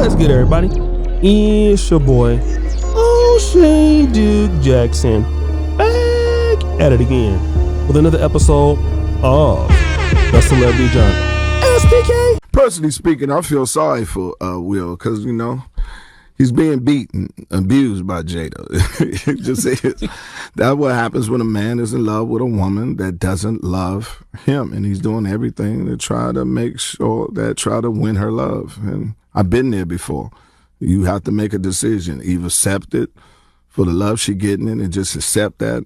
What's good, everybody? It's your boy, O'Shea Duke Jackson, back at it again with another episode of The Celebrity Jungle. SPK. Personally speaking, I feel sorry for Will because, you know, he's being beaten, abused by Jada. It just is. That's what happens when a man is in love with a woman that doesn't love him, and he's doing everything to try to win her love. And I've been there before. You have to make a decision, either accept it for the love she's getting and just accept that,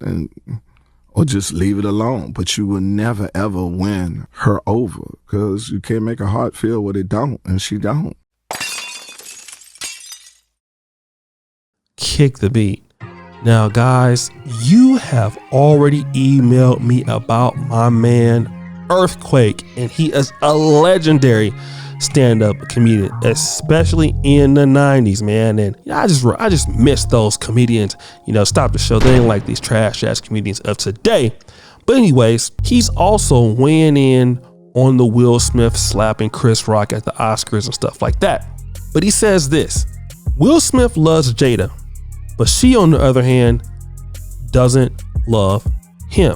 or just leave it alone. But you will never, ever win her over because you can't make her heart feel what it don't, and she don't. Kick the beat. Now, guys, you have already emailed me about my man Earthquake, and he is a legendary stand-up comedian, especially in the 90s, man. And I just miss those comedians. You know, stop the show. They ain't like these trash ass comedians of today. But anyways, he's also weighing in on the Will Smith slapping Chris Rock at the Oscars and stuff like that. But he says this: Will Smith loves Jada, but she, on the other hand, doesn't love him.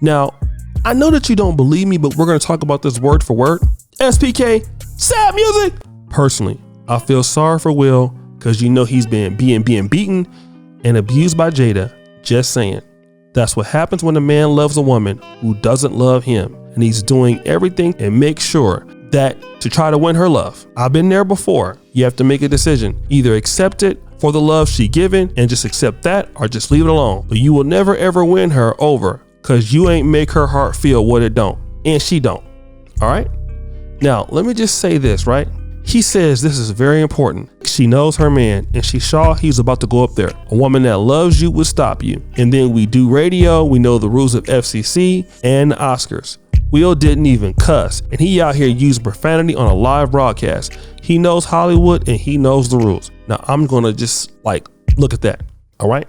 Now, I know that you don't believe me, but we're going to talk about this word for word. SPK, sad music. Personally, I feel sorry for Will because you know he's being beaten and abused by Jada. Just saying. That's what happens when a man loves a woman who doesn't love him, and he's doing everything and make sure that to try to win her love. I've been there before. You have to make a decision. Either accept it for the love she given and just accept that, or just leave it alone. But you will never ever win her over because you ain't make her heart feel what it don't, and she don't. All right? Now, let me just say this, right? He says this is very important. She knows her man, and she saw he's about to go up there. A woman that loves you would stop you. And then we do radio. We know the rules of FCC and the Oscars. Will didn't even cuss, and he out here using profanity on a live broadcast. He knows Hollywood, and he knows the rules. Now, I'm going to just look at that. All right?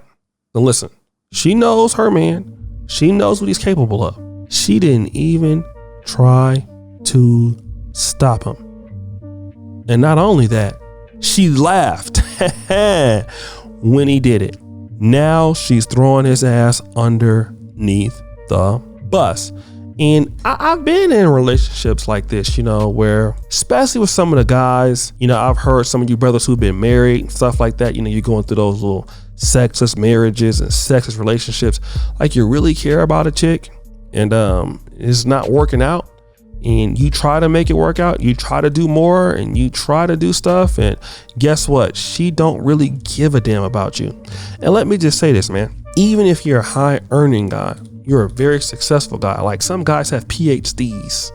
Now listen, she knows her man. She knows what he's capable of. She didn't even try to stop him. And not only that, she laughed when he did it. Now she's throwing his ass underneath the bus. And I've been in relationships like this, you know, where especially with some of the guys, you know, I've heard some of you brothers who've been married and stuff like that, you know, you're going through those little sexless marriages and sexless relationships, like you really care about a chick and it's not working out. And you try to make it work out, you try to do more and you try to do stuff, and guess what? She don't really give a damn about you. And let me just say this, man, even if you're a high earning guy, you're a very successful guy. Like some guys have PhDs.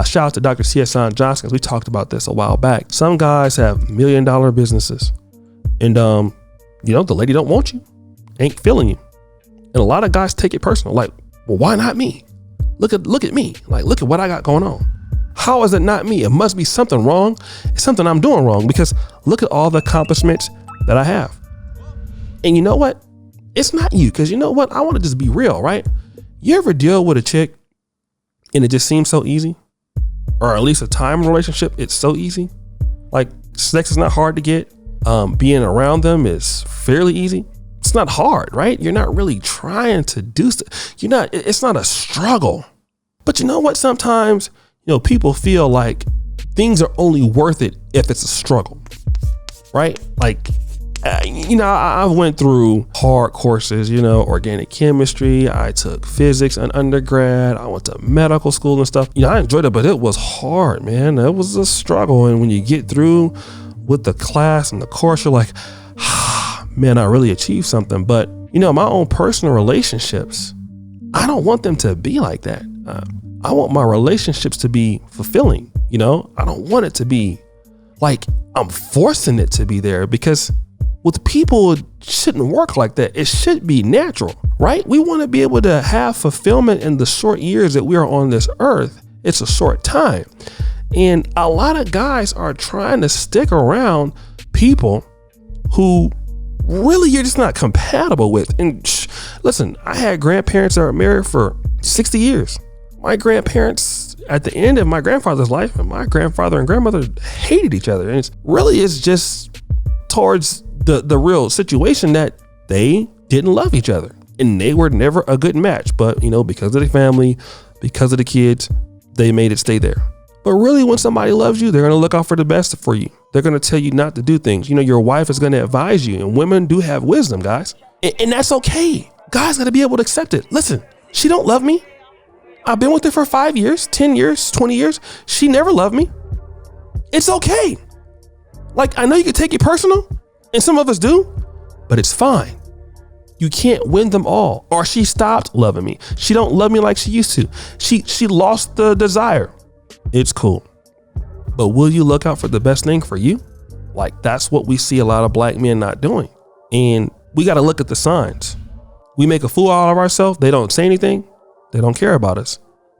Shout out to Dr. C.S. Johnson, because we talked about this a while back. Some guys have $1 million businesses, and you know, the lady don't want you, ain't feeling you. And a lot of guys take it personal, like, well, why not me? Look at me. Like, look at what I got going on. How is it not me? It must be something wrong. It's something I'm doing wrong, because look at all the accomplishments that I have. And you know what? It's not you, because you know what? I want to just be real, right? You ever deal with a chick and it just seems so easy? Or at least a time relationship, it's so easy. Like, sex is not hard to get. Being around them is fairly easy. It's not hard, right? You're not really trying to do stuff. It's not a struggle. But you know what? Sometimes, you know, people feel like things are only worth it if it's a struggle, right? Like, you know, I went through hard courses, you know, organic chemistry. I took physics in undergrad. I went to medical school and stuff. You know, I enjoyed it, but it was hard, man. It was a struggle. And when you get through with the class and the course, you're like, man, I really achieved something. But, you know, my own personal relationships, I don't want them to be like that. I want my relationships to be fulfilling. You know, I don't want it to be like I'm forcing it to be there, because with people, it shouldn't work like that. It should be natural, right? We want to be able to have fulfillment in the short years that we are on this earth. It's a short time. And a lot of guys are trying to stick around people who really you're just not compatible with. And listen, I had grandparents that were married for 60 years. My grandparents at the end of my grandfather's life, my grandfather and grandmother hated each other. And it's just towards the real situation that they didn't love each other and they were never a good match. But, because of the family, because of the kids, they made it stay there. But really, when somebody loves you, they're going to look out for the best for you. They're going to tell you not to do things. Your wife is going to advise you, and women do have wisdom, guys. And that's okay. Guys got to be able to accept it. Listen, she don't love me. I've been with her for 5 years, 10 years, 20 years. She never loved me. It's okay. Like, I know you can take it personal, and some of us do, but it's fine. You can't win them all. Or she stopped loving me. She don't love me like she used to. She lost the desire. It's cool. But will you look out for the best thing for you? Like, that's what we see a lot of black men not doing. And we got to look at the signs. We make a fool out of ourselves. They don't say anything. They don't care about us.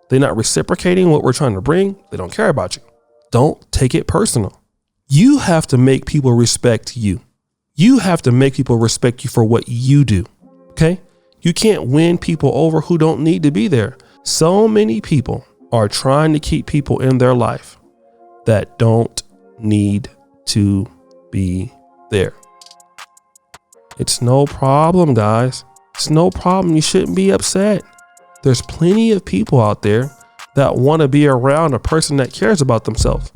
They're not reciprocating what we're trying to bring. They don't care about you. Don't take it personal. You have to make people respect you. You have to make people respect you for what you do. Okay? You can't win people over who don't need to be there. So many people are trying to keep people in their life that don't need to be there. It's no problem, guys. It's no problem. You shouldn't be upset. There's plenty of people out there that want to be around a person that cares about themselves.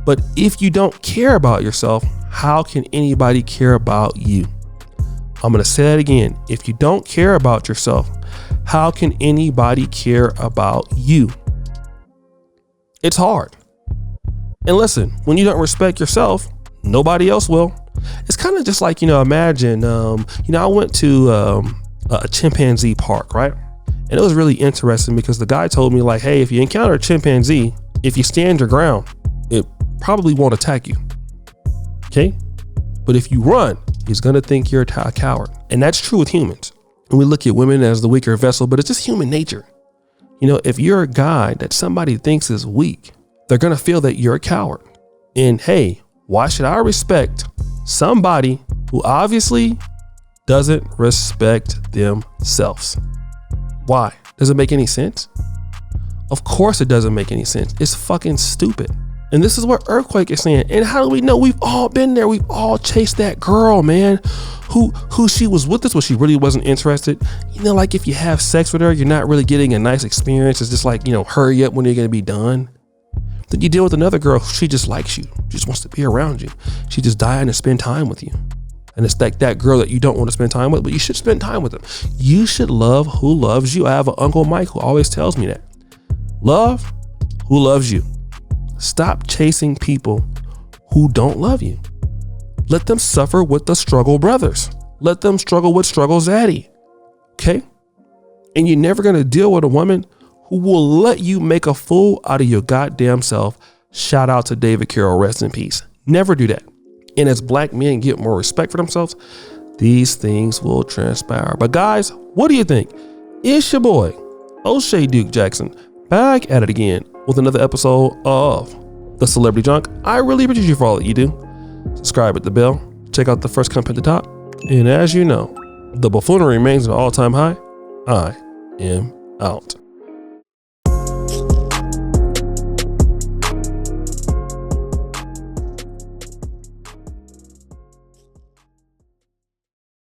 But if you don't care about yourself, how can anybody care about you? I'm going to say that again. If you don't care about yourself, how can anybody care about you? It's hard. And listen, when you don't respect yourself, nobody else will. It's kind of just like, imagine, I went to a chimpanzee park, right? And it was really interesting because the guy told me, like, hey, if you encounter a chimpanzee, if you stand your ground, it probably won't attack you. Okay? But if you run, he's going to think you're a coward. And that's true with humans. And we look at women as the weaker vessel, but it's just human nature. If you're a guy that somebody thinks is weak, they're going to feel that you're a coward. And hey, why should I respect somebody who obviously doesn't respect themselves? Why? Does it make any sense? Of course it doesn't make any sense. It's fucking stupid. And this is what Earthquake is saying. And how do we know? We've all been there. We've all chased that girl, man, who she was with us, but she really wasn't interested. Like if you have sex with her, you're not really getting a nice experience. It's just like, hurry up, when you're going to be done. Then you deal with another girl. She just likes you. She just wants to be around you. She just dying to spend time with you. And it's like that girl that you don't want to spend time with, but you should spend time with them. You should love who loves you. I have an Uncle Mike who always tells me that. Love who loves you. Stop chasing people who don't love you. Let them suffer with the struggle brothers. Let them struggle with struggle zaddy. Okay? And you're never going to deal with a woman who will let you make a fool out of your goddamn self. Shout out to David Carroll. Rest in peace. Never do that. And as black men get more respect for themselves, these things will transpire. But guys, what do you think? It's your boy, O'Shea Duke Jackson, back at it again with another episode of The Celebrity Junk. I really appreciate you for all that you do. Subscribe at the bell. Check out the first comment at the top. And as you know, the buffoonery remains at an all-time high. I am out.